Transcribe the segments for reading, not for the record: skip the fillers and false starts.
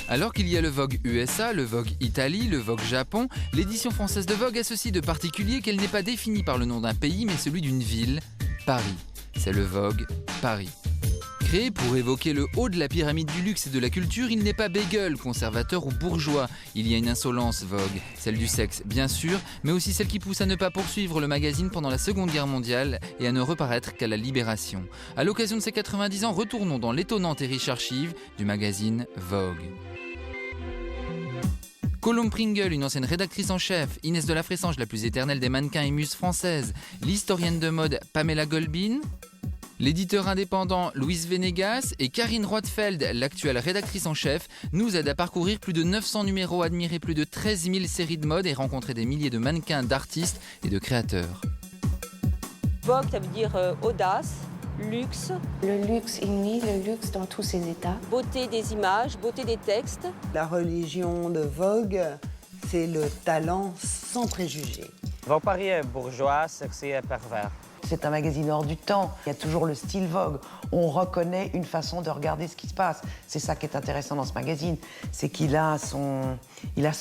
Alors qu'il y a le Vogue USA, le Vogue Italie, le Vogue Japon, l'édition française de Vogue a ceci de particulier qu'elle n'est pas définie par le nom d'un pays mais celui d'une ville, Paris. C'est le Vogue Paris. Créé pour évoquer le haut de la pyramide du luxe et de la culture, il n'est pas bagel, conservateur ou bourgeois. Il y a une insolence Vogue, celle du sexe bien sûr, mais aussi celle qui pousse à ne pas poursuivre le magazine pendant la Seconde Guerre mondiale et à ne reparaître qu'à la Libération. À l'occasion de ses 90 ans, retournons dans l'étonnante et riche archive du magazine Vogue. Colombe Pringle, une ancienne rédactrice en chef, Inès de la Fressange, la plus éternelle des mannequins et muses françaises, l'historienne de mode Pamela Golbin, l'éditeur indépendant Louise Venegas et Karine Roitfeld, l'actuelle rédactrice en chef, nous aident à parcourir plus de 900 numéros, admirer plus de 13 000 séries de mode et rencontrer des milliers de mannequins, d'artistes et de créateurs. Vogue, ça veut dire audace, luxe. Le luxe inouï, le luxe dans tous ses états. Beauté des images, beauté des textes. La religion de Vogue, c'est le talent sans préjugés. Vogue Paris est bourgeois, sexy et pervers. C'est un magazine hors du temps. Il y a toujours le style Vogue. On reconnaît une façon de regarder ce qui se passe. C'est ça qui est intéressant dans ce magazine, c'est qu'il a son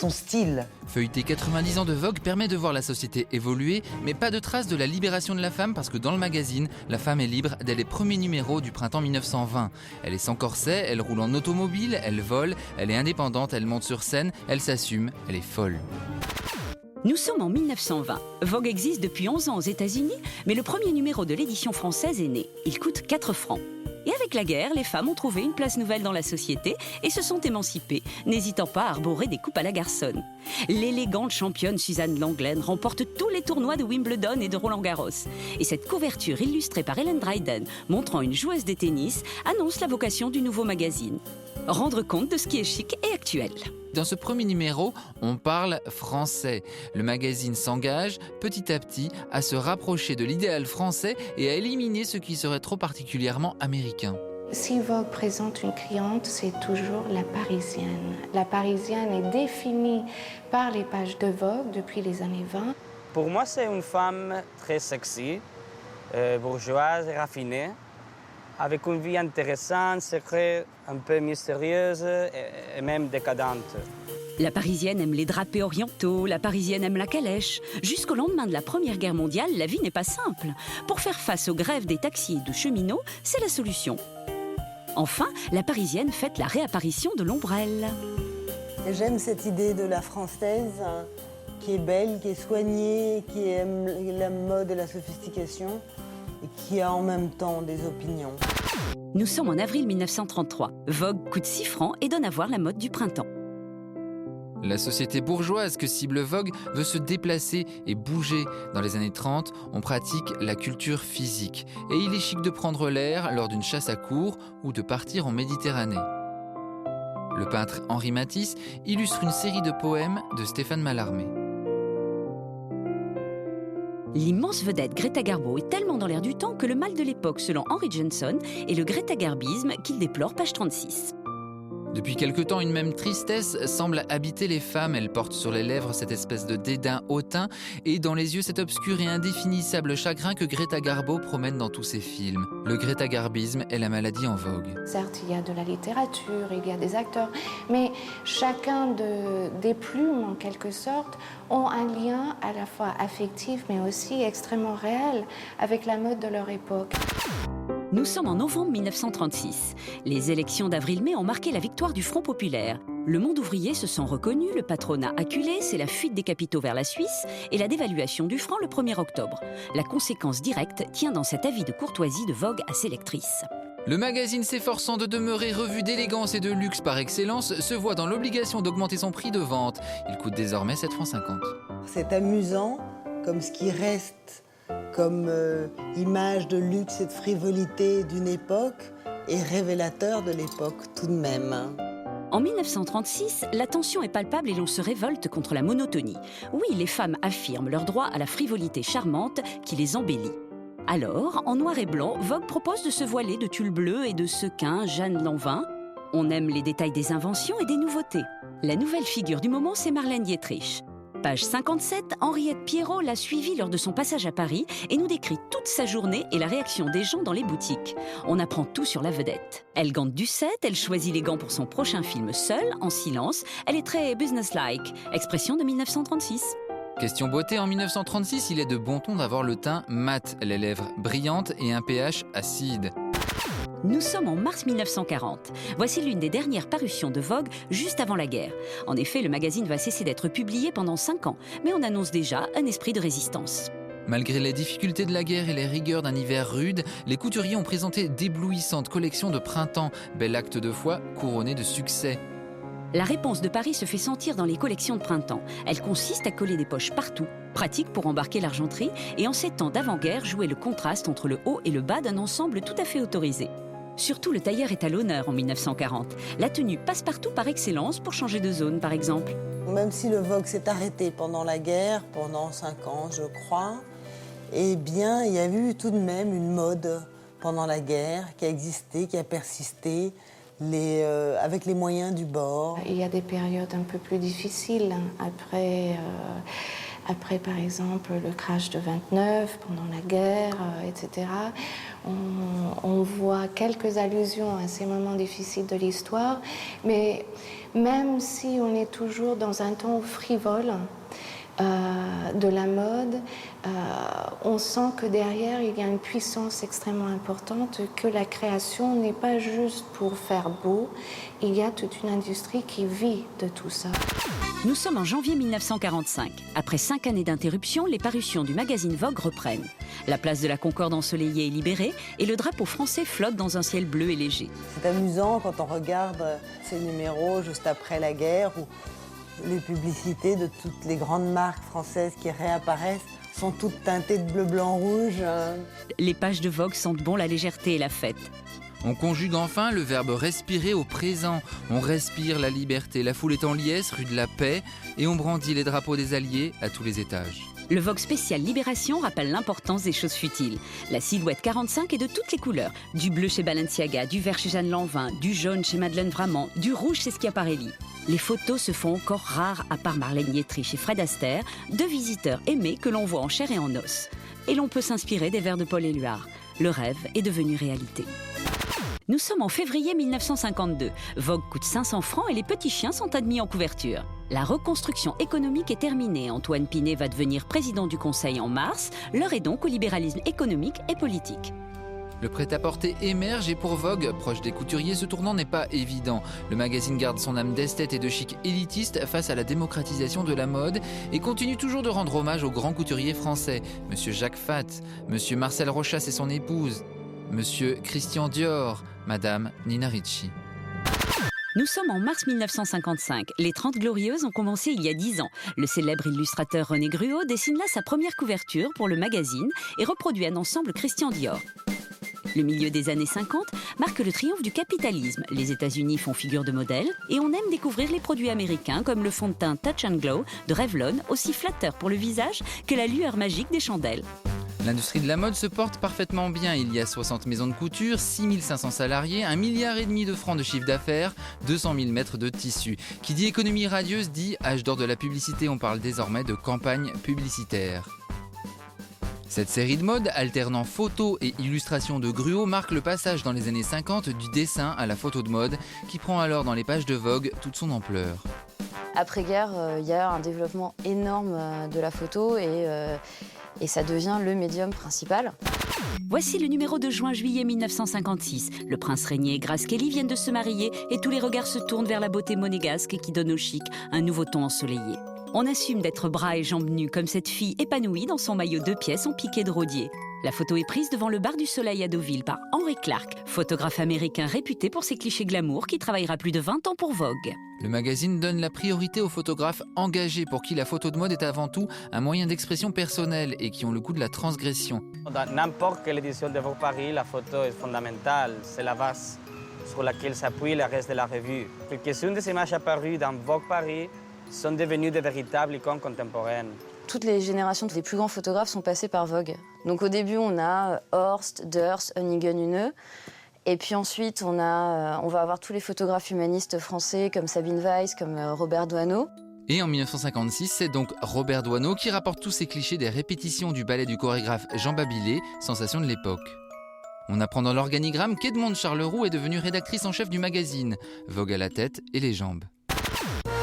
style. Feuilleter 90 ans de Vogue permet de voir la société évoluer, mais pas de traces de la libération de la femme parce que dans le magazine, la femme est libre dès les premiers numéros du printemps 1920. Elle est sans corset, elle roule en automobile, elle vole, elle est indépendante, elle monte sur scène, elle s'assume, elle est folle. Nous sommes en 1920. Vogue existe depuis 11 ans aux États-Unis, mais le premier numéro de l'édition française est né. Il coûte 4 francs. Et avec la guerre, les femmes ont trouvé une place nouvelle dans la société et se sont émancipées, n'hésitant pas à arborer des coupes à la garçonne. L'élégante championne Suzanne Lenglen remporte tous les tournois de Wimbledon et de Roland-Garros. Et cette couverture illustrée par Ellen Dryden, montrant une joueuse de tennis, annonce la vocation du nouveau magazine. Rendre compte de ce qui est chic et actuel. Dans ce premier numéro, on parle français. Le magazine s'engage petit à petit à se rapprocher de l'idéal français et à éliminer ce qui serait trop particulièrement américain. Si Vogue présente une cliente, c'est toujours la Parisienne. La Parisienne est définie par les pages de Vogue depuis les années 20. Pour moi, c'est une femme très sexy, bourgeoise et raffinée, avec une vie intéressante, secrète, un peu mystérieuse et même décadente. La Parisienne aime les drapés orientaux, la Parisienne aime la calèche. Jusqu'au lendemain de la Première Guerre mondiale, la vie n'est pas simple. Pour faire face aux grèves des taxis et de cheminots, c'est la solution. Enfin, la Parisienne fête la réapparition de l'ombrelle. J'aime cette idée de la française qui est belle, qui est soignée, qui aime la mode et la sophistication et qui a en même temps des opinions. Nous sommes en avril 1933. Vogue coûte 6 francs et donne à voir la mode du printemps. La société bourgeoise que cible Vogue veut se déplacer et bouger. Dans les années 30, on pratique la culture physique. Et il est chic de prendre l'air lors d'une chasse à courre ou de partir en Méditerranée. Le peintre Henri Matisse illustre une série de poèmes de Stéphane Mallarmé. L'immense vedette Greta Garbo est tellement dans l'air du temps que le mal de l'époque, selon Henry Johnson, est le greta-garbisme qu'il déplore, page 36. Depuis quelque temps, une même tristesse semble habiter les femmes. Elles portent sur les lèvres cette espèce de dédain hautain et dans les yeux cet obscur et indéfinissable chagrin que Greta Garbo promène dans tous ses films. Le greta-garbisme est la maladie en vogue. Certes, il y a de la littérature, il y a des acteurs, mais chacun des plumes, en quelque sorte, ont un lien à la fois affectif, mais aussi extrêmement réel avec la mode de leur époque. Nous sommes en novembre 1936. Les élections d'avril-mai ont marqué la victoire du Front populaire. Le monde ouvrier se sent reconnu, le patronat acculé, c'est la fuite des capitaux vers la Suisse et la dévaluation du franc le 1er octobre. La conséquence directe tient dans cet avis de courtoisie de Vogue à ses lectrices. Le magazine, s'efforçant de demeurer revue d'élégance et de luxe par excellence, se voit dans l'obligation d'augmenter son prix de vente. Il coûte désormais 7,50 francs. C'est amusant, comme ce qui reste comme image de luxe et de frivolité d'une époque et révélateur de l'époque tout de même. En 1936, la tension est palpable et l'on se révolte contre la monotonie. Oui, les femmes affirment leur droit à la frivolité charmante qui les embellit. Alors, en noir et blanc, Vogue propose de se voiler de tulle bleu et de sequins Jeanne Lanvin. On aime les détails des inventions et des nouveautés. La nouvelle figure du moment, c'est Marlène Dietrich. Page 57, Henriette Pierrot l'a suivie lors de son passage à Paris et nous décrit toute sa journée et la réaction des gens dans les boutiques. On apprend tout sur la vedette. Elle gante du set, elle choisit les gants pour son prochain film seule, en silence. Elle est très business-like, expression de 1936. Question beauté, en 1936, il est de bon ton d'avoir le teint mat, les lèvres brillantes et un pH acide. Nous sommes en mars 1940. Voici l'une des dernières parutions de Vogue juste avant la guerre. En effet, le magazine va cesser d'être publié pendant 5 ans, mais on annonce déjà un esprit de résistance. Malgré les difficultés de la guerre et les rigueurs d'un hiver rude, les couturiers ont présenté d'éblouissantes collections de printemps, bel acte de foi couronné de succès. La réponse de Paris se fait sentir dans les collections de printemps. Elle consiste à coller des poches partout, pratique pour embarquer l'argenterie, et en ces temps d'avant-guerre, jouer le contraste entre le haut et le bas d'un ensemble tout à fait autorisé. Surtout, le tailleur est à l'honneur en 1940. La tenue passe-partout par excellence pour changer de zone, par exemple. Même si le Vogue s'est arrêté pendant la guerre, pendant 5 ans, je crois, eh bien, il y a eu tout de même une mode pendant la guerre qui a existé, qui a persisté, avec les moyens du bord. Il y a des périodes un peu plus difficiles. Après, par exemple, le crash de 29, pendant la guerre, etc., on voit quelques allusions à ces moments difficiles de l'histoire, mais même si on est toujours dans un ton frivole de la mode, on sent que derrière, il y a une puissance extrêmement importante, que la création n'est pas juste pour faire beau, il y a toute une industrie qui vit de tout ça. Nous sommes en janvier 1945. Après 5 années d'interruption, les parutions du magazine Vogue reprennent. La place de la Concorde ensoleillée est libérée et le drapeau français flotte dans un ciel bleu et léger. C'est amusant quand on regarde ces numéros juste après la guerre où les publicités de toutes les grandes marques françaises qui réapparaissent sont toutes teintées de bleu, blanc, rouge. Les pages de Vogue sentent bon la légèreté et la fête. On conjugue enfin le verbe respirer au présent. On respire la liberté. La foule est en liesse, rue de la Paix, et on brandit les drapeaux des Alliés à tous les étages. Le Vogue spécial Libération rappelle l'importance des choses futiles. La silhouette 45 est de toutes les couleurs. Du bleu chez Balenciaga, du vert chez Jeanne Lanvin, du jaune chez Madeleine Vrament, du rouge chez Schiaparelli. Les photos se font encore rares, à part Marlène Dietrich et Fred Astaire, 2 visiteurs aimés que l'on voit en chair et en os. Et l'on peut s'inspirer des vers de Paul Éluard. Le rêve est devenu réalité. Nous sommes en février 1952. Vogue coûte 500 francs et les petits chiens sont admis en couverture. La reconstruction économique est terminée. Antoine Pinet va devenir président du Conseil en mars. L'heure est donc au libéralisme économique et politique. Le prêt-à-porter émerge et pour Vogue, proche des couturiers, ce tournant n'est pas évident. Le magazine garde son âme d'esthète et de chic élitiste face à la démocratisation de la mode et continue toujours de rendre hommage aux grands couturiers français. Monsieur Jacques Fath, Monsieur Marcel Rochas et son épouse, Monsieur Christian Dior, Madame Nina Ricci. Nous sommes en mars 1955. Les 30 Glorieuses ont commencé il y a 10 ans. Le célèbre illustrateur René Gruau dessine là sa première couverture pour le magazine et reproduit un ensemble Christian Dior. Le milieu des années 50 marque le triomphe du capitalisme. Les États-Unis font figure de modèle et on aime découvrir les produits américains comme le fond de teint Touch and Glow de Revlon, aussi flatteur pour le visage que la lueur magique des chandelles. L'industrie de la mode se porte parfaitement bien. Il y a 60 maisons de couture, 6500 salariés, 1,5 milliard de francs de chiffre d'affaires, 200 000 mètres de tissu. Qui dit économie radieuse dit âge d'or de la publicité. On parle désormais de campagne publicitaire. Cette série de mode, alternant photos et illustrations de Gruau, marque le passage dans les années 50 du dessin à la photo de mode, qui prend alors dans les pages de Vogue toute son ampleur. Après-guerre, il y a un développement énorme de la photo et ça devient le médium principal. Voici le numéro de juin-juillet 1956. Le prince Régnier et Grace Kelly viennent de se marier et tous les regards se tournent vers la beauté monégasque qui donne au chic un nouveau ton ensoleillé. On assume d'être bras et jambes nus comme cette fille épanouie dans son maillot 2 pièces en piqué de rodier. La photo est prise devant le bar du Soleil à Deauville par Henry Clark, photographe américain réputé pour ses clichés glamour qui travaillera plus de 20 ans pour Vogue. Le magazine donne la priorité aux photographes engagés pour qui la photo de mode est avant tout un moyen d'expression personnelle et qui ont le goût de la transgression. Dans n'importe quelle édition de Vogue Paris, la photo est fondamentale. C'est la base sur laquelle s'appuie le reste de la revue. Quelques-unes des images apparues dans Vogue Paris sont devenues de véritables icônes contemporaines. Toutes les générations des plus grands photographes sont passés par Vogue. Donc au début, on a Horst, Durst, Hunnigan, Huneux. Et puis ensuite, on va avoir tous les photographes humanistes français comme Sabine Weiss, comme Robert Doisneau. Et en 1956, c'est donc Robert Doisneau qui rapporte tous ces clichés des répétitions du ballet du chorégraphe Jean Babilé, sensation de l'époque. On apprend dans l'organigramme qu'Edmonde Charleroux est devenue rédactrice en chef du magazine, Vogue à la tête et les jambes.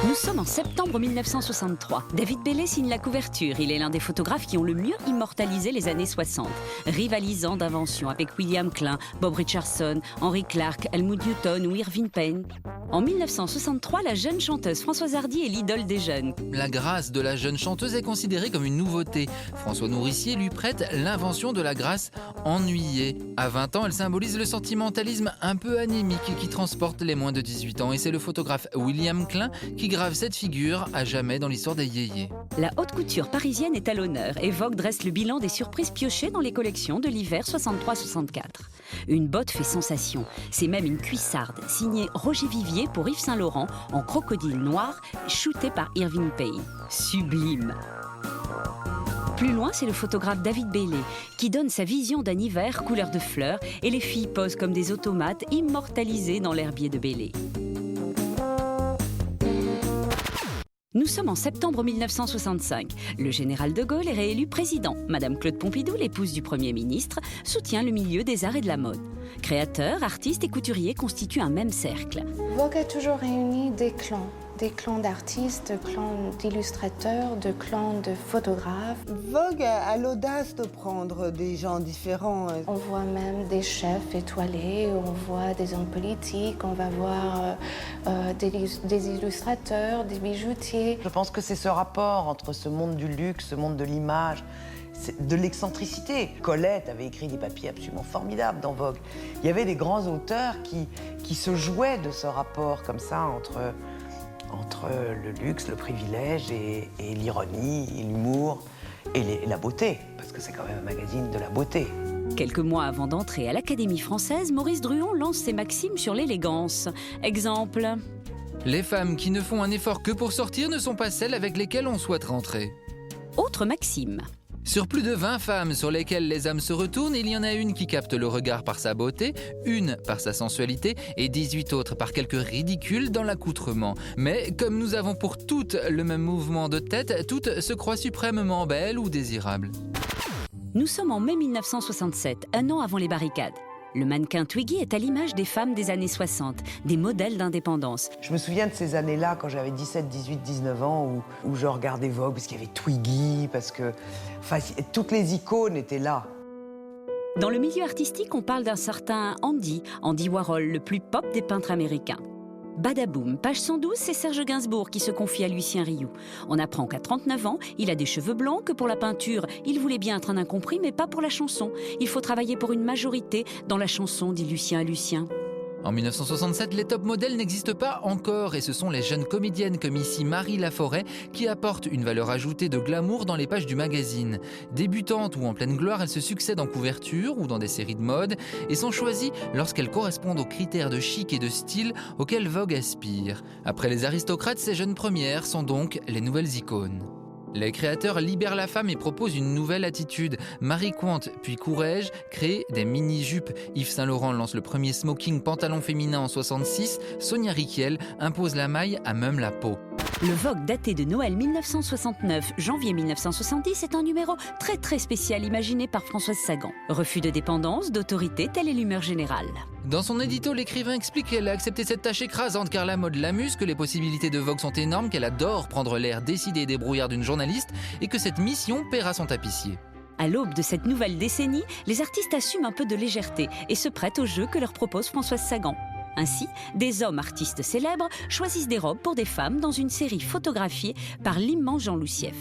Nous sommes en septembre 1963. David Bailey signe la couverture. Il est l'un des photographes qui ont le mieux immortalisé les années 60, rivalisant d'inventions avec William Klein, Bob Richardson, Henry Clark, Helmut Newton ou Irving Penn. En 1963, la jeune chanteuse Françoise Hardy est l'idole des jeunes. La grâce de la jeune chanteuse est considérée comme une nouveauté. François Nourricier lui prête l'invention de la grâce ennuyée. À 20 ans, elle symbolise le sentimentalisme un peu anémique qui transporte les moins de 18 ans. Et c'est le photographe William Klein qui grave cette figure à jamais dans l'histoire des yéyés. La haute couture parisienne est à l'honneur et Vogue dresse le bilan des surprises piochées dans les collections de l'hiver 63-64. Une botte fait sensation. C'est même une cuissarde signée Roger Vivier pour Yves Saint Laurent en crocodile noir, shootée par Irving Penn. Sublime. Plus loin, c'est le photographe David Bailey qui donne sa vision d'un hiver couleur de fleurs et les filles posent comme des automates immortalisées dans l'herbier de Bailey. Nous sommes en septembre 1965. Le général de Gaulle est réélu président. Madame Claude Pompidou, l'épouse du Premier ministre, soutient le milieu des arts et de la mode. Créateurs, artistes et couturiers constituent un même cercle. Vogue a toujours réuni des clans d'artistes, de clans d'illustrateurs, de clans de photographes. Vogue a l'audace de prendre des gens différents. On voit même des chefs étoilés, on voit des hommes politiques, on va voir des illustrateurs, des bijoutiers. Je pense que c'est ce rapport entre ce monde du luxe, ce monde de l'image, de l'excentricité. Colette avait écrit des papiers absolument formidables dans Vogue. Il y avait des grands auteurs qui se jouaient de ce rapport comme ça entre le luxe, le privilège et l'ironie, et l'humour et la beauté, parce que c'est quand même un magazine de la beauté. Quelques mois avant d'entrer à l'Académie française, Maurice Druon lance ses maximes sur l'élégance. Exemple. Les femmes qui ne font un effort que pour sortir ne sont pas celles avec lesquelles on souhaite rentrer. Autre maxime. Sur plus de 20 femmes sur lesquelles les âmes se retournent, il y en a une qui capte le regard par sa beauté, une par sa sensualité et 18 autres par quelques ridicules dans l'accoutrement. Mais comme nous avons pour toutes le même mouvement de tête, toutes se croient suprêmement belles ou désirables. Nous sommes en mai 1967, un an avant les barricades. Le mannequin Twiggy est à l'image des femmes des années 60, des modèles d'indépendance. Je me souviens de ces années-là, quand j'avais 17, 18, 19 ans, où je regardais Vogue, parce qu'il y avait Twiggy, parce que toutes les icônes étaient là. Dans le milieu artistique, on parle d'un certain Andy Warhol, le plus pop des peintres américains. Badaboum, page 112, c'est Serge Gainsbourg qui se confie à Lucien Rioux. On apprend qu'à 39 ans, il a des cheveux blancs, que pour la peinture, il voulait bien être un incompris, mais pas pour la chanson. Il faut travailler pour une majorité dans la chanson, dit Lucien à Lucien. En 1967, les top modèles n'existent pas encore et ce sont les jeunes comédiennes comme ici Marie Laforêt qui apportent une valeur ajoutée de glamour dans les pages du magazine. Débutantes ou en pleine gloire, elles se succèdent en couverture ou dans des séries de mode et sont choisies lorsqu'elles correspondent aux critères de chic et de style auxquels Vogue aspire. Après les aristocrates, ces jeunes premières sont donc les nouvelles icônes. Les créateurs libèrent la femme et proposent une nouvelle attitude. Marie Quant puis Courrèges créent des mini-jupes. Yves Saint Laurent lance le premier smoking pantalon féminin en 66. Sonia Rykiel impose la maille à même la peau. Le Vogue daté de Noël 1969, janvier 1970 est un numéro très spécial imaginé par Françoise Sagan. Refus de dépendance, d'autorité, telle est l'humeur générale. Dans son édito, l'écrivain explique qu'elle a accepté cette tâche écrasante car la mode l'amuse, que les possibilités de Vogue sont énormes, qu'elle adore prendre l'air décidé et débrouillard d'une journaliste et que cette mission paiera son tapissier. À l'aube de cette nouvelle décennie, les artistes assument un peu de légèreté et se prêtent au jeu que leur propose Françoise Sagan. Ainsi, des hommes artistes célèbres choisissent des robes pour des femmes dans une série photographiée par l'immense Jean Loussieff.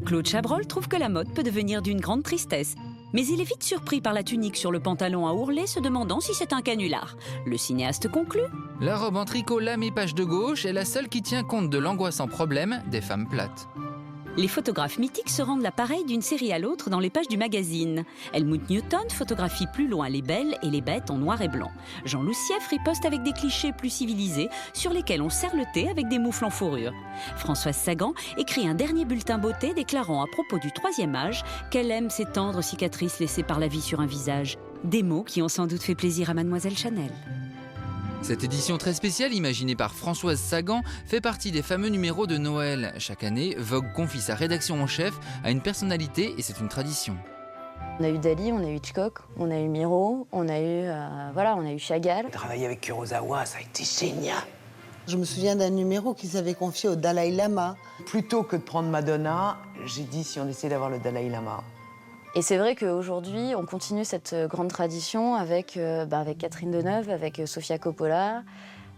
Claude Chabrol trouve que la mode peut devenir d'une grande tristesse. Mais il est vite surpris par la tunique sur le pantalon à ourlet, se demandant si c'est un canular. Le cinéaste conclut. La robe en tricot lame et page de gauche est la seule qui tient compte de l'angoissant problème des femmes plates. Les photographes mythiques se rendent l'appareil d'une série à l'autre dans les pages du magazine. Helmut Newton photographie plus loin les belles et les bêtes en noir et blanc. Jean Loussieff riposte avec des clichés plus civilisés sur lesquels on serre le thé avec des moufles en fourrure. Françoise Sagan écrit un dernier bulletin beauté déclarant à propos du troisième âge qu'elle aime ces tendres cicatrices laissées par la vie sur un visage. Des mots qui ont sans doute fait plaisir à Mademoiselle Chanel. Cette édition très spéciale, imaginée par Françoise Sagan, fait partie des fameux numéros de Noël. Chaque année, Vogue confie sa rédaction en chef à une personnalité et c'est une tradition. On a eu Dali, on a eu Hitchcock, on a eu Miro, on a eu Chagall. Travailler avec Kurosawa, ça a été génial. Je me souviens d'un numéro qu'ils avaient confié au Dalai Lama. Plutôt que de prendre Madonna, j'ai dit si on essayait d'avoir le Dalai Lama. Et c'est vrai qu'aujourd'hui, on continue cette grande tradition avec Catherine Deneuve, avec Sofia Coppola,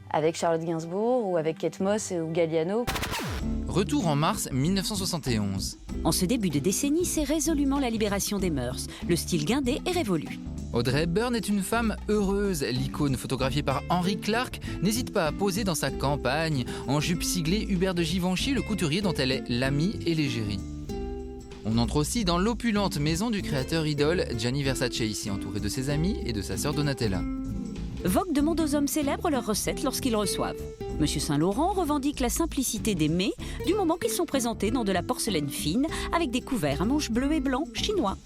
avec Charlotte Gainsbourg ou avec Kate Moss ou Galliano. Retour en mars 1971. En ce début de décennie, c'est résolument la libération des mœurs. Le style guindé est révolu. Audrey Hepburn est une femme heureuse. L'icône photographiée par Henry Clark n'hésite pas à poser dans sa campagne. En jupe siglée, Hubert de Givenchy, le couturier dont elle est l'amie et l'égérie. On entre aussi dans l'opulente maison du créateur idole Gianni Versace, ici entouré de ses amis et de sa sœur Donatella. Vogue demande aux hommes célèbres leurs recettes lorsqu'ils reçoivent. Monsieur Saint-Laurent revendique la simplicité des mets du moment qu'ils sont présentés dans de la porcelaine fine avec des couverts à manches bleues et blancs chinois.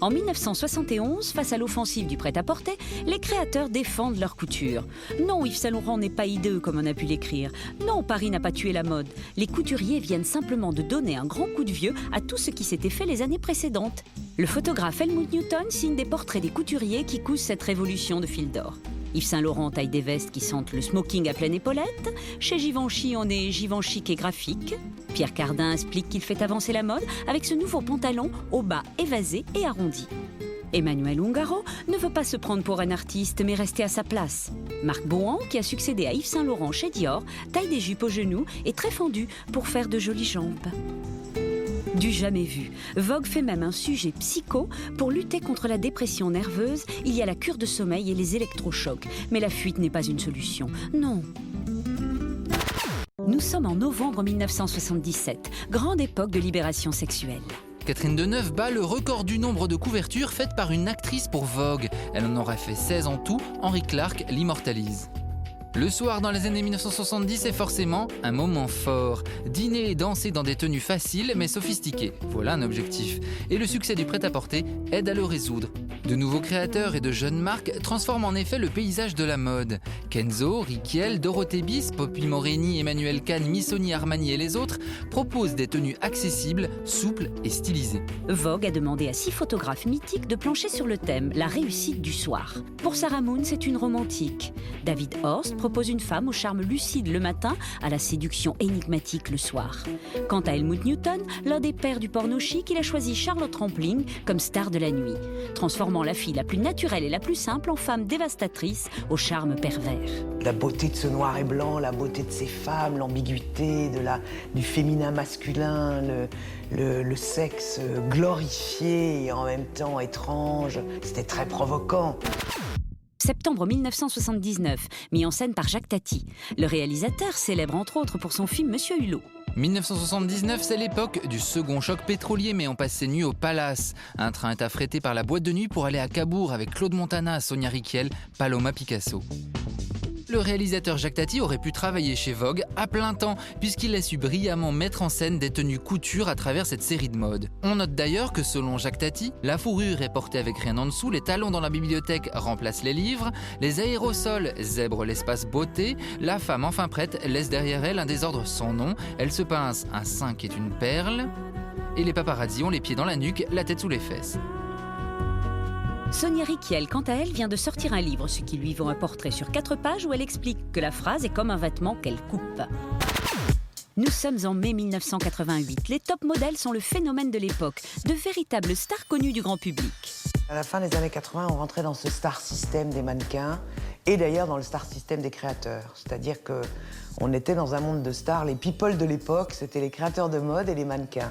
En 1971, face à l'offensive du prêt-à-porter, les créateurs défendent leur couture. Non, Yves Saint-Laurent n'est pas hideux comme on a pu l'écrire. Non, Paris n'a pas tué la mode. Les couturiers viennent simplement de donner un grand coup de vieux à tout ce qui s'était fait les années précédentes. Le photographe Helmut Newton signe des portraits des couturiers qui cousent cette révolution de fil d'or. Yves Saint-Laurent taille des vestes qui sentent le smoking à pleine épaulette. Chez Givenchy, on est Givenchy et graphique. Pierre Cardin explique qu'il fait avancer la mode avec ce nouveau pantalon au bas évasé et arrondi. Emmanuel Ungaro ne veut pas se prendre pour un artiste, mais rester à sa place. Marc Bohan, qui a succédé à Yves Saint-Laurent chez Dior, taille des jupes aux genoux et très fendues pour faire de jolies jambes. Du jamais vu. Vogue fait même un sujet psycho pour lutter contre la dépression nerveuse. Il y a la cure de sommeil et les électrochocs. Mais la fuite n'est pas une solution. Non. Nous sommes en novembre 1977, grande époque de libération sexuelle. Catherine Deneuve bat le record du nombre de couvertures faites par une actrice pour Vogue. Elle en aurait fait 16 en tout. Henry Clark l'immortalise. Le soir dans les années 1970 est forcément un moment fort. Dîner et danser dans des tenues faciles mais sophistiquées. Voilà un objectif. Et le succès du prêt-à-porter aide à le résoudre. De nouveaux créateurs et de jeunes marques transforment en effet le paysage de la mode. Kenzo, Riquiel, Dorothée Bis, Poppy Morini, Emmanuel Kahn, Missoni, Armani et les autres proposent des tenues accessibles, souples et stylisées. Vogue a demandé à 6 photographes mythiques de plancher sur le thème « La réussite du soir ». Pour Sarah Moon, c'est une romantique. David Horst propose une femme au charme lucide le matin, à la séduction énigmatique le soir. Quant à Helmut Newton, l'un des pères du porno chic, il a choisi Charlotte Rampling comme star de la nuit, transformant la fille la plus naturelle et la plus simple en femme dévastatrice au charme pervers. La beauté de ce noir et blanc, la beauté de ces femmes, l'ambiguïté du féminin masculin, le sexe glorifié et en même temps étrange, c'était très provoquant. Septembre 1979, mis en scène par Jacques Tati. Le réalisateur célèbre entre autres pour son film Monsieur Hulot. 1979, c'est l'époque du second choc pétrolier, mais on passe ses nuits au Palace. Un train est affrété par la boîte de nuit pour aller à Cabourg avec Claude Montana, Sonia Rykiel, Paloma Picasso. Le réalisateur Jacques Tati aurait pu travailler chez Vogue à plein temps, puisqu'il a su brillamment mettre en scène des tenues couture à travers cette série de mode. On note d'ailleurs que selon Jacques Tati, la fourrure est portée avec rien en dessous, les talons dans la bibliothèque remplacent les livres, les aérosols zèbrent l'espace beauté, la femme enfin prête laisse derrière elle un désordre sans nom, elle se pince un sein qui est une perle, et les paparazzis ont les pieds dans la nuque, la tête sous les fesses. Sonia Rykiel, quant à elle, vient de sortir un livre, ce qui lui vaut un portrait sur 4 pages où elle explique que la phrase est comme un vêtement qu'elle coupe. Nous sommes en mai 1988. Les top modèles sont le phénomène de l'époque, de véritables stars connues du grand public. À la fin des années 80, on rentrait dans ce star system des mannequins et d'ailleurs dans le star system des créateurs. C'est-à-dire qu'on était dans un monde de stars. Les people de l'époque, c'était les créateurs de mode et les mannequins.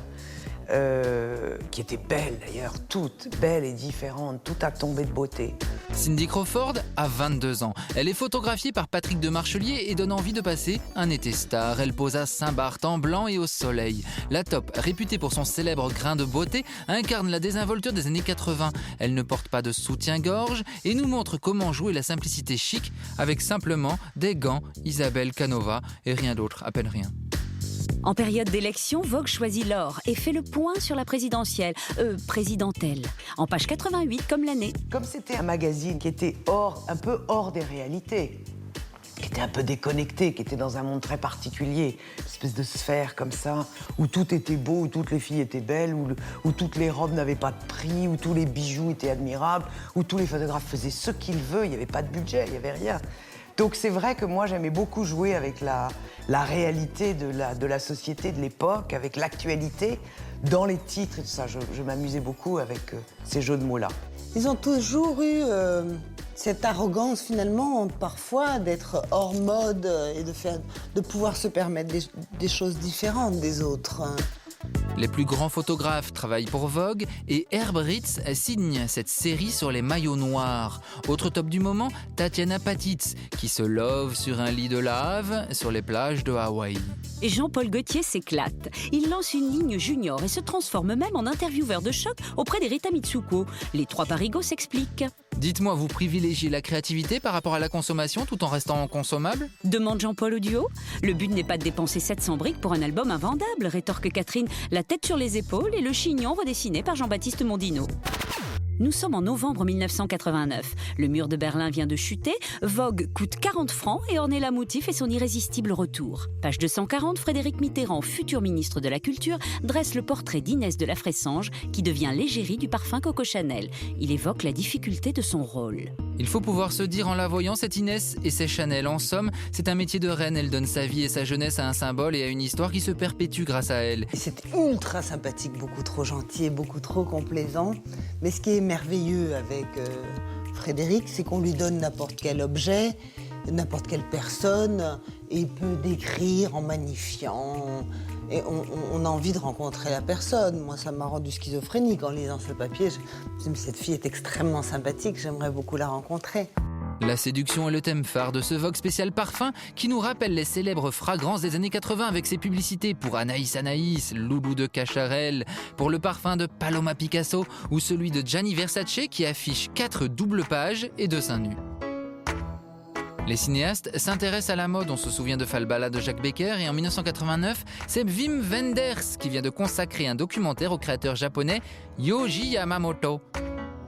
Qui étaient belles d'ailleurs, toutes belles et différentes, tout a tombé de beauté. Cindy Crawford a 22 ans. Elle est photographiée par Patrick de Marchelier et donne envie de passer un été star. Elle pose à Saint-Barth en blanc et au soleil. La top, réputée pour son célèbre grain de beauté, incarne la désinvolture des années 80. Elle ne porte pas de soutien-gorge et nous montre comment jouer la simplicité chic avec simplement des gants, Isabelle Canova et rien d'autre, à peine rien. En période d'élection, Vogue choisit l'or et fait le point sur la présidentielle, présidentelle. En page 88, comme l'année. Comme c'était un magazine qui était un peu hors des réalités, était un peu déconnecté, qui était dans un monde très particulier, une espèce de sphère comme ça, où tout était beau, où toutes les filles étaient belles, où toutes les robes n'avaient pas de prix, où tous les bijoux étaient admirables, où tous les photographes faisaient ce qu'ils veulent, il n'y avait pas de budget, il n'y avait rien. Donc c'est vrai que moi j'aimais beaucoup jouer avec la réalité de la société de l'époque, avec l'actualité, dans les titres et tout ça. Je m'amusais beaucoup avec ces jeux de mots-là. Ils ont toujours eu cette arrogance finalement, parfois, d'être hors mode et de pouvoir se permettre des choses différentes des autres. Les plus grands photographes travaillent pour Vogue et Herb Ritts signe cette série sur les maillots noirs. Autre top du moment, Tatiana Patitz, qui se love sur un lit de lave sur les plages de Hawaï. Et Jean-Paul Gaultier s'éclate. Il lance une ligne junior et se transforme même en intervieweur de choc auprès d'Erita Mitsuko. Les trois parigots s'expliquent. Dites-moi, vous privilégiez la créativité par rapport à la consommation tout en restant consommable ? Demande Jean-Paul au duo. Le but n'est pas de dépenser 700 briques pour un album invendable, rétorque Catherine, la tête sur les épaules et le chignon redessiné par Jean-Baptiste Mondino. Nous sommes en novembre 1989. Le mur de Berlin vient de chuter. Vogue coûte 40 francs et Ornella Muti fait son irrésistible retour. Page 240, Frédéric Mitterrand, futur ministre de la Culture, dresse le portrait d'Inès de la Fressange, qui devient l'égérie du parfum Coco Chanel. Il évoque la difficulté de son rôle. Il faut pouvoir se dire en la voyant, cette Inès et ses Chanel. En somme, c'est un métier de reine. Elle donne sa vie et sa jeunesse à un symbole et à une histoire qui se perpétue grâce à elle. Et c'est ultra sympathique, beaucoup trop gentil et beaucoup trop complaisant. Mais ce qui est merveilleux avec Frédéric, c'est qu'on lui donne n'importe quel objet, n'importe quelle personne, et il peut décrire en magnifiant. Et on a envie de rencontrer la personne. Moi, ça m'a rendu schizophrénique en lisant ce papier. Je me suis dit, cette fille est extrêmement sympathique, j'aimerais beaucoup la rencontrer. La séduction est le thème phare de ce Vogue spécial parfum qui nous rappelle les célèbres fragrances des années 80 avec ses publicités pour Anaïs Anaïs, Loulou de Cacharel, pour le parfum de Paloma Picasso ou celui de Gianni Versace qui affiche 4 doubles pages et 2 seins nus. Les cinéastes s'intéressent à la mode, on se souvient de Falbala de Jacques Becker et en 1989, c'est Wim Wenders qui vient de consacrer un documentaire au créateur japonais Yohji Yamamoto.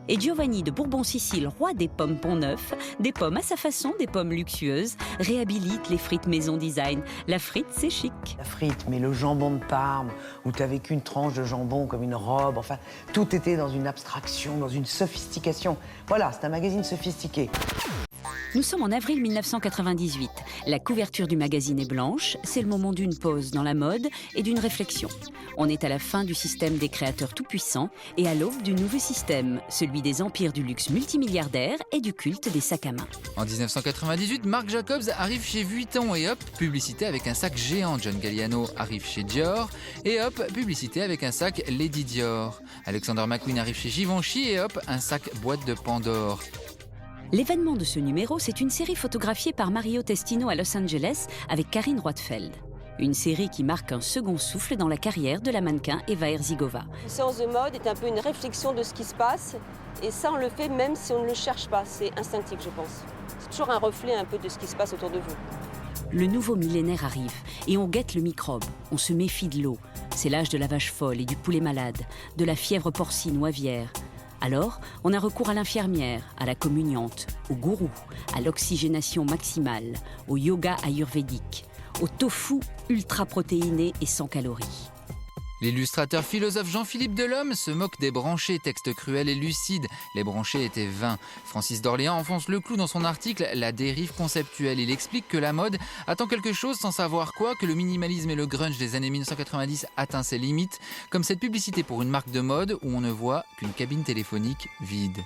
Et Giovanni de Bourbon-Sicile, roi des pommes Pont-Neuf, des pommes à sa façon, des pommes luxueuses, réhabilite les frites maison design. La frite, c'est chic. La frite, mais le jambon de Parme, où tu avais qu'une tranche de jambon comme une robe, enfin, tout était dans une abstraction, dans une sophistication. Voilà, c'est un magazine sophistiqué. Nous sommes en avril 1998. La couverture du magazine est blanche. C'est le moment d'une pause dans la mode et d'une réflexion. On est à la fin du système des créateurs tout-puissants et à l'aube du nouveau système, celui des empires du luxe multimilliardaire et du culte des sacs à main. En 1998, Marc Jacobs arrive chez Vuitton et hop, publicité avec un sac géant. John Galliano arrive chez Dior et hop, publicité avec un sac Lady Dior. Alexander McQueen arrive chez Givenchy et hop, un sac boîte de Pandore. L'événement de ce numéro, c'est une série photographiée par Mario Testino à Los Angeles avec Karine Roitfeld. Une série qui marque un second souffle dans la carrière de la mannequin Eva Herzigova. Une séance de mode est un peu une réflexion de ce qui se passe. Et ça, on le fait même si on ne le cherche pas. C'est instinctif, je pense. C'est toujours un reflet un peu de ce qui se passe autour de vous. Le nouveau millénaire arrive et on guette le microbe. On se méfie de l'eau. C'est l'âge de la vache folle et du poulet malade, de la fièvre porcine ou aviaire. Alors, on a recours à l'infirmière, à la communiante, au gourou, à l'oxygénation maximale, au yoga ayurvédique, au tofu ultra-protéiné et sans calories. L'illustrateur philosophe Jean-Philippe Delhomme se moque des branchés, texte cruel et lucide. Les branchés étaient vains. Francis d'Orléans enfonce le clou dans son article « La dérive conceptuelle ». Il explique que la mode attend quelque chose sans savoir quoi, que le minimalisme et le grunge des années 1990 atteint ses limites, comme cette publicité pour une marque de mode où on ne voit qu'une cabine téléphonique vide.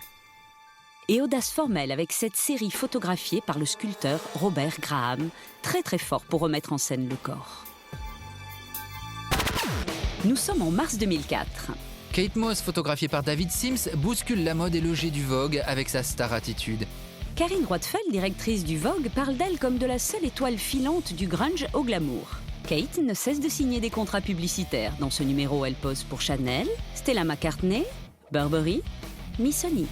Et audace formelle avec cette série photographiée par le sculpteur Robert Graham, très très fort pour remettre en scène le corps. Nous sommes en mars 2004. Kate Moss, photographiée par David Sims, bouscule la mode et le jet du Vogue avec sa star attitude. Karine Roitfeld, directrice du Vogue, parle d'elle comme de la seule étoile filante du grunge au glamour. Kate ne cesse de signer des contrats publicitaires. Dans ce numéro, elle pose pour Chanel, Stella McCartney, Burberry, Missoni.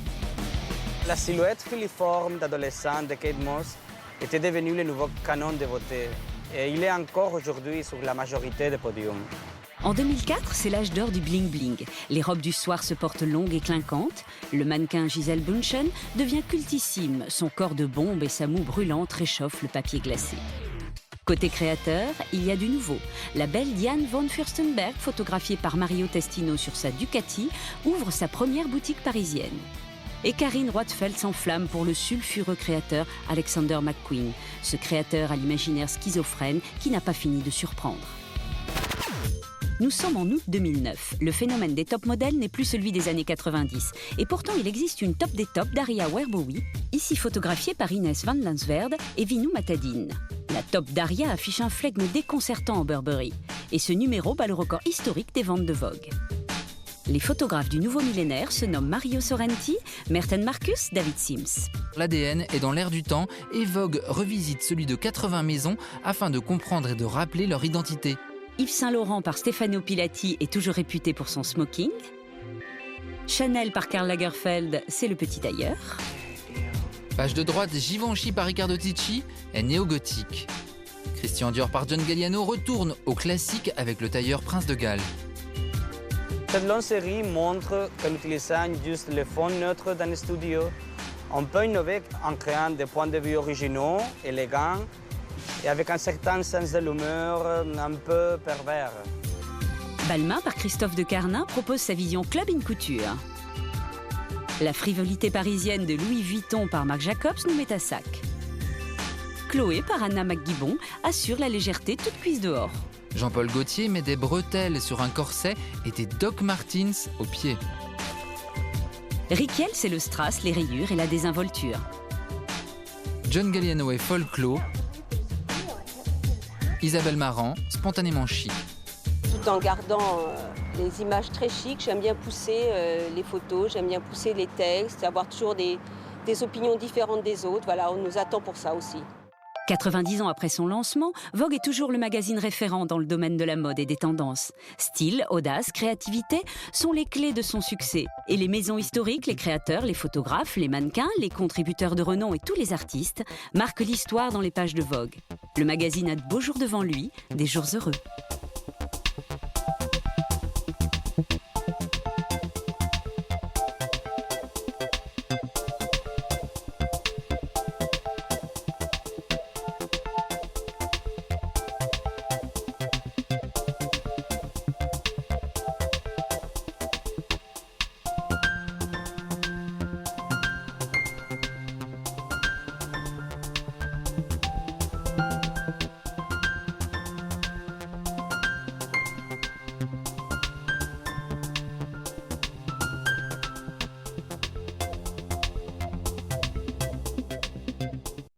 La silhouette filiforme d'adolescente de Kate Moss était devenue le nouveau canon de beauté. Et il est encore aujourd'hui sur la majorité des podiums. En 2004, c'est l'âge d'or du bling-bling. Les robes du soir se portent longues et clinquantes. Le mannequin Gisele Bündchen devient cultissime. Son corps de bombe et sa moue brûlante réchauffent le papier glacé. Côté créateur, il y a du nouveau. La belle Diane von Furstenberg, photographiée par Mario Testino sur sa Ducati, ouvre sa première boutique parisienne. Et Karine Roitfeld s'enflamme pour le sulfureux créateur Alexander McQueen, ce créateur à l'imaginaire schizophrène qui n'a pas fini de surprendre. Nous sommes en août 2009. Le phénomène des top modèles n'est plus celui des années 90. Et pourtant, il existe une top des tops d'Aria Werbowi, ici photographiée par Inès van Lansverde et Vinou Matadine. La top d'Aria affiche un flegme déconcertant en Burberry. Et ce numéro bat le record historique des ventes de Vogue. Les photographes du nouveau millénaire se nomment Mario Sorrenti, Merten Marcus, David Sims. L'ADN est dans l'air du temps et Vogue revisite celui de 80 maisons afin de comprendre et de rappeler leur identité. Yves Saint Laurent par Stefano Pilati est toujours réputé pour son smoking. Chanel par Karl Lagerfeld, c'est le petit tailleur. Page de droite, Givenchy par Riccardo Tisci est néo-gothique. Christian Dior par John Galliano retourne au classique avec le tailleur Prince de Galles. Cette longue série montre qu'en utilisant juste les fonds neutres dans les studios, on peut innover en créant des points de vue originaux, élégants, et avec un certain sens de l'humeur un peu pervers. Balmain par Christophe de Carnin propose sa vision club in couture. La frivolité parisienne de Louis Vuitton par Marc Jacobs nous met à sac. Chloé par Anna McGibbon assure la légèreté toute cuisse dehors. Jean-Paul Gaultier met des bretelles sur un corset et des Doc Martens aux pieds. Riquel, c'est le strass, les rayures et la désinvolture. John Galliano est folklore. Isabelle Marant, spontanément chic. Tout en gardant les images très chics, j'aime bien pousser les photos, j'aime bien pousser les textes, avoir toujours des opinions différentes des autres. Voilà, on nous attend pour ça aussi. 90 ans après son lancement, Vogue est toujours le magazine référent dans le domaine de la mode et des tendances. Style, audace, créativité sont les clés de son succès. Et les maisons historiques, les créateurs, les photographes, les mannequins, les contributeurs de renom et tous les artistes marquent l'histoire dans les pages de Vogue. Le magazine a de beaux jours devant lui, des jours heureux.